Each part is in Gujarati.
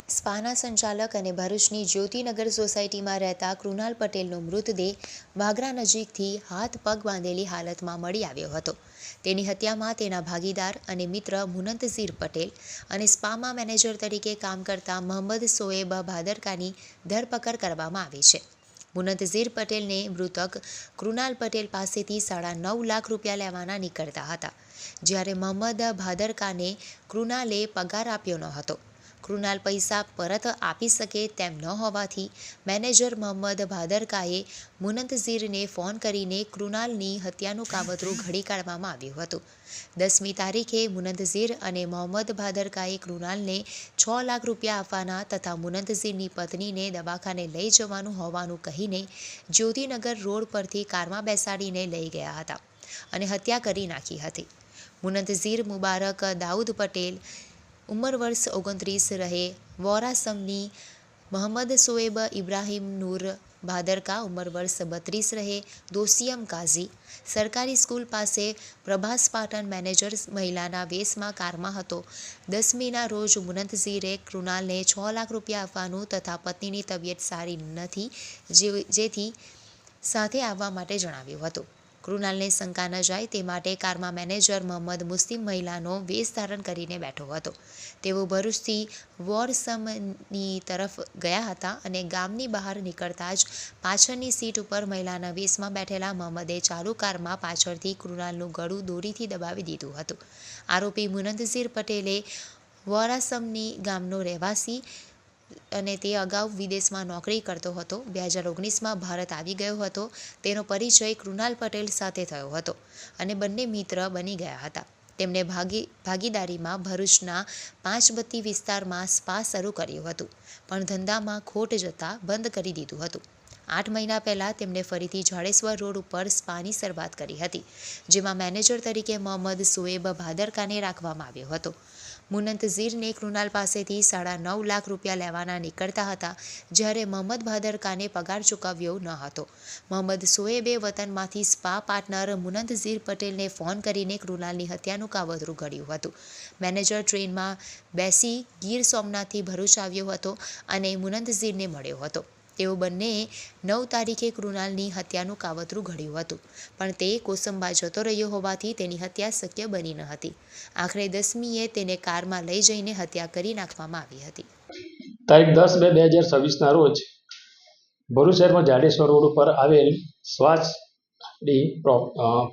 સ્પાના સંચાલક અને ભરૂચની જ્યોતિનગર સોસાયટીમાં રહેતા કૃણાલ પટેલનો મૃતદેહ વાગરા નજીકથી હાથ પગ બાંધેલી હાલતમાં મળી આવ્યો હતો. તેની હત્યામાં તેના ભાગીદાર અને મિત્ર મુનંતઝીર પટેલ અને સ્પામાં મેનેજર તરીકે કામ કરતા મોહમ્મદ શોએબ ભાદરકાની ધરપકડ કરવામાં આવી છે. મુનંતઝીર પટેલને મૃતક કૃણાલ પટેલ પાસેથી 9.5 લાખ રૂપિયા લેવાના નીકળતા હતા, જ્યારે મોહમ્મદ ભાદરકાને કૃણાલે પગાર આપ્યો ન હતો. કૃણાલ પૈસા પરત આપી શકે તેમ ન હોવાથી મેનેજર મોહમ્મદ ભાદરકાએ મુનંતઝીરને ફોન કરીને કૃણાલની હત્યાનું કાવતરું ઘડી કાઢવામાં આવ્યું હતું. 10મી તારીખે મુનંતઝીર અને મોહમ્મદ ભાદરકાએ કૃણાલને 6 લાખ રૂપિયા આપવાના તથા મુનંતઝીરની પત્નીને દવાખાને લઈ જવાનું હોવાનું કહીને જ્યોતિનગર રોડ પરથી કારમાં બેસાડીને લઈ ગયા હતા અને હત્યા કરી નાખી હતી. મુનંતઝીર મુબારક દાઉદ પટેલ ઉંમર વર્ષ 29 રહે વોરાસમની, મોહમ્મદ શોએબ ઇબ્રાહિમ નૂર ભાદરકા ઉંમર વર્ષ 32 રહે દોસિયમ કાઝી, સરકારી સ્કૂલ પાસે પ્રભાસ પાટણ મેનેજર મહિલાના વેશમાં કારમાં હતો. 10મીના રોજ મુનંતઝીરે કૃણાલને 6 લાખ રૂપિયા આપવાનું તથા પત્નીની તબિયત સારી નથી જેથી સાથે આવવા માટે જણાવ્યું હતું. કૃણાલને શંકા ન જાય તે માટે કારમાં મેનેજર મોહમ્મદ મુસ્લિમ મહિલાનો વેશ ધારણ કરીને બેઠો હતો. તેઓ ભરૂચથી વોરસમની તરફ ગયા હતા અને ગામની બહાર નીકળતા જ પાછળની સીટ ઉપર મહિલાના વેશમાં બેઠેલા મોહમ્મદે ચાલુ કારમાં પાછળથી કૃણાલનું ગળું દોરીથી દબાવી દીધું હતું. આરોપી મુનંતઝીર પટેલે વોરાસમની ગામનો રહેવાસી અને તે અગાઉ વિદેશમાં નોકરી કરતો હતો. 2019માં ભારત આવી ગયો હતો. તેનો પરિચય કૃણાલ પટેલ સાથે થયો હતો અને બંને મિત્ર બની ગયા હતા. તેમણે ભાગીદારીમાં ભરૂચના પાંચબત્તી વિસ્તારમાં સ્પા શરૂ કર્યું હતું, પણ ધંધામાં ખોટ જતાં બંધ કરી દીધું હતું. 8 મહિના પહેલાં તેમણે ફરીથી જાડેશ્વર રોડ ઉપર સ્પાની શરૂઆત કરી હતી, જેમાં મેનેજર તરીકે મોહમ્મદ શોએબ ભાદરકાને રાખવામાં આવ્યો હતો. મુનંતઝીરને કૃણાલ પાસેથી 9.5 લાખ રૂપિયા લેવાના નીકળતા હતા, જ્યારે મોહમ્મદ ભાદરકાને પગાર ચૂકવ્યો ન હતો. મોહમ્મદ શોએબે વતનમાંથી સ્પા પાર્ટનર મુનંતઝીર પટેલને ફોન કરીને કૃણાલની હત્યાનું કાવતરું ઘડ્યું હતું. મેનેજર ટ્રેનમાં બેસી ગીર સોમનાથથી ભરૂચ આવ્યો હતો અને મુનંતઝીરને મળ્યો હતો. તેઓ બંનેએ 9 તારીખે કૃણાલની હત્યાનું કાવતરું ઘડ્યું હતું, પણ તે કોસંબા જતો રહ્યો હોવાથી તેની હત્યા શક્ય બની ન હતી. આખરે 10મીએ તેને કારમાં લઈ જઈને હત્યા કરી નાખવામાં આવી હતી. તારીખ 10/2/2026ના રોજ ભરૂચ શહેરમાં જાડેશ્વર રોડ ઉપર આવેલ સ્વાચ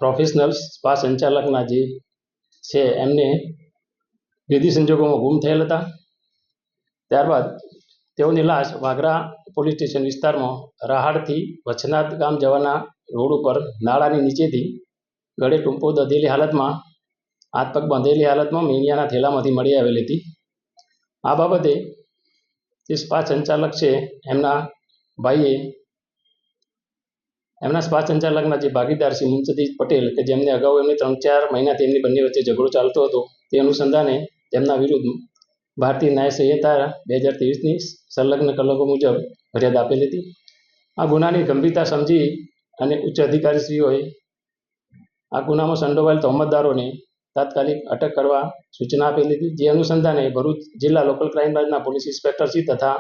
પ્રોફેશનલ સ્પા સંચાલકના જે છે એમને વિધિ સંજોગોમાં ગુમ થયેલ હતા. ત્યારબાદ તેઓની લાશ વાગરા પોલીસ સ્ટેશન વિસ્તારમાં રાહાડથી વચનાથ ગામ જવાના રોડ ઉપર નાળાની નીચેથી ગળે ટૂંપો દધેલી હાલતમાં, હાથ પગ બાંધેલી હાલતમાં મીણિયાના થેલામાંથી મળી આવેલી હતી. આ બાબતે જે સ્પા સંચાલક છે એમના ભાઈએ એમના સ્પા સંચાલકના જે ભાગીદાર છે મુનંતઝીર પટેલ, કે જેમને અગાઉ એમને 3-4 મહિનાથી એમની બંને વચ્ચે ઝઘડો ચાલતો હતો, તે અનુસંધાને તેમના વિરુદ્ધ ભારતીય ન્યાય સંહિતા 2023ની સંલગ્ન કલમો મુજબ ફરિયાદ આપેલી હતી. આ ગુનાની ગંભીરતા સમજી અને ઉચ્ચ અધિકારીશ્રીઓએ આ ગુનામાં સંડોવાયેલ તહોમતદારોને તાત્કાલિક અટક કરવા સૂચના આપેલી હતી. જે અનુસંધાને ભરૂચ જિલ્લા લોકલ ક્રાઇમ બ્રાન્ચના પોલીસ ઇન્સ્પેક્ટરશ્રી તથા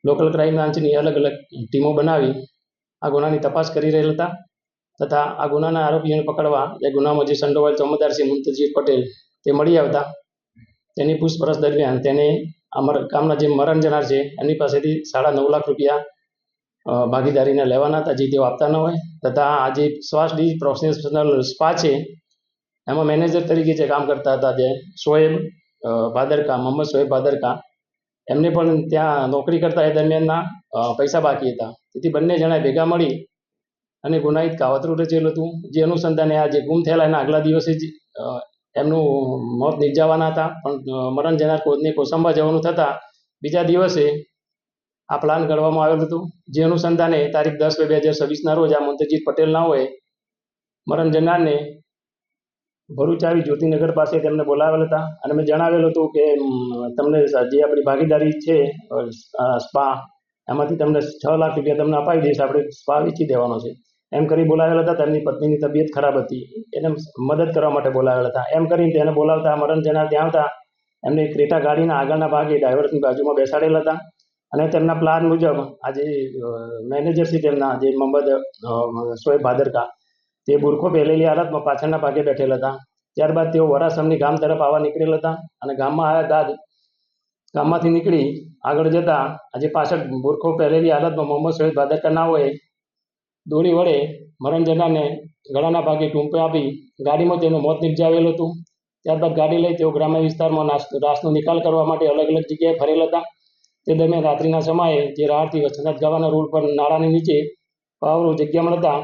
લોકલ ક્રાઇમ બ્રાન્ચની અલગ અલગ ટીમો બનાવી આ ગુનાની તપાસ કરી રહેલ હતા તથા આ ગુનાના આરોપીઓને પકડવા એ ગુનામાં જે સંડોવાયેલ તહોમતદાર છે મુનંતઝીર પટેલ તે મળી આવતા તેની પૂછપરછ દરમિયાન તેને ગામના જે મરણ જનાર છે એમની પાસેથી 9.5 લાખ રૂપિયા ભાગીદારીને લેવાના હતા, જે તેઓ આપતા ન હોય. તથા આ જે સ્વાચ પ્રોફેશનલ સ્પા છે એમાં મેનેજર તરીકે જે કામ કરતા હતા જે શોએબ ભાદરકા, મોહમ્મદ શોએબ ભાદરકા, એમને પણ ત્યાં નોકરી કરતા એ દરમિયાનના પૈસા બાકી હતા. તેથી બંને જણાએ ભેગા મળી અને ગુનાહિત કાવતરું રચેલું હતું. જે અનુસંધાને આ જે ગુમ થયેલા એના આગલા દિવસે જ એમનું મોત નિપજાવવાના હતા, પણ મરણ જનાર કોદને કોસંબા જવાનું થતાં બીજા દિવસે આ પ્લાન ઘડવામાં આવેલું હતું. જે અનુસંધાને તારીખ 10/2/2026ના રોજ આ મુનંતઝીર પટેલનાઓએ મરણ જનારને ભરૂચ આવી જ્યોતિનગર પાસે તેમને બોલાવેલ હતા અને મેં જણાવેલું હતું કે તમને જે આપણી ભાગીદારી છે સ્પા એમાંથી તમને 6 લાખ રૂપિયા તમને અપાવી દઈશ, આપણે સ્પા વેચી દેવાનો છે એમ કરી બોલાવેલ હતા. તેમની પત્નીની તબિયત ખરાબ હતી, એને મદદ કરવા માટે બોલાવેલ હતા. એમ કરીને તેને બોલાવતા મરણ જનાર ત્યાં આવતા એમને ક્રેટા ગાડીના આગળના ભાગે ડ્રાઈવરની બાજુમાં બેસાડેલા હતા અને તેમના પ્લાન મુજબ આજે મેનેજર છે તેમના જે મોહમ્મદ શોએબ ભાદરકા તે બુરખો પહેરેલી હાલતમાં પાછળના ભાગે બેઠેલા હતા. ત્યારબાદ તેઓ વરાસમની ગામ તરફ આવવા નીકળેલા હતા અને ગામમાં આવ્યા બાદ ગામમાંથી નીકળી આગળ જતા આજે પાછળ બુરખો પહેરેલી હાલતમાં મોહમ્મદ શોએબ ભાદરકા નાઓએ દોરી વડે મરણ જનારને ગળાના ભાગે ટૂંપે આપી ગાડીમાં તેનું મોત નિપજાવેલું હતું. ત્યારબાદ ગાડી લઈ તેઓ ગ્રામ્ય વિસ્તારમાં લાશનો નિકાલ કરવા માટે અલગ અલગ જગ્યાએ ફરેલા હતા. તે દરમિયાન રાત્રિના સમયે જે રાહથી વસંત ગાવાના રોડ પર નાળાની નીચે પાવરો જગ્યા મળતા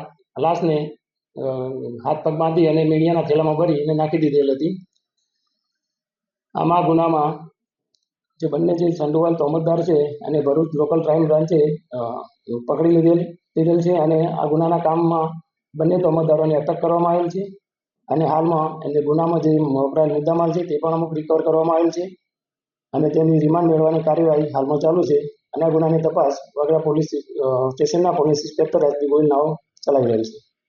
લાશને હાથ પગ બાંધી અને મીડિયાના થેલામાં ભરી અને નાખી દીધેલ હતી. આમાં ગુનામાં જે બંને જે સંડોવાલ તોમતદાર છે અને ભરૂચ લોકલ ક્રાઇમ બ્રાન્ચે પકડી લીધેલ છે અને આ ગુનાના કામમાં બંને તોમતદારોને અટક કરવામાં આવેલ છે અને હાલમાં એમને ગુનામાં જે વપરાયેલ મુદ્દામાલ છે તે પણ અમુક રિકવર કરવામાં આવેલ છે અને તેની રિમાન્ડ મેળવવાની કાર્યવાહી હાલમાં ચાલુ છે અને આ ગુનાની તપાસ વગડા પોલીસ સ્ટેશનના પોલીસ ઇન્સ્પેક્ટર એસપી ગોહિલ નાઓ ચલાવી રહેલ છે.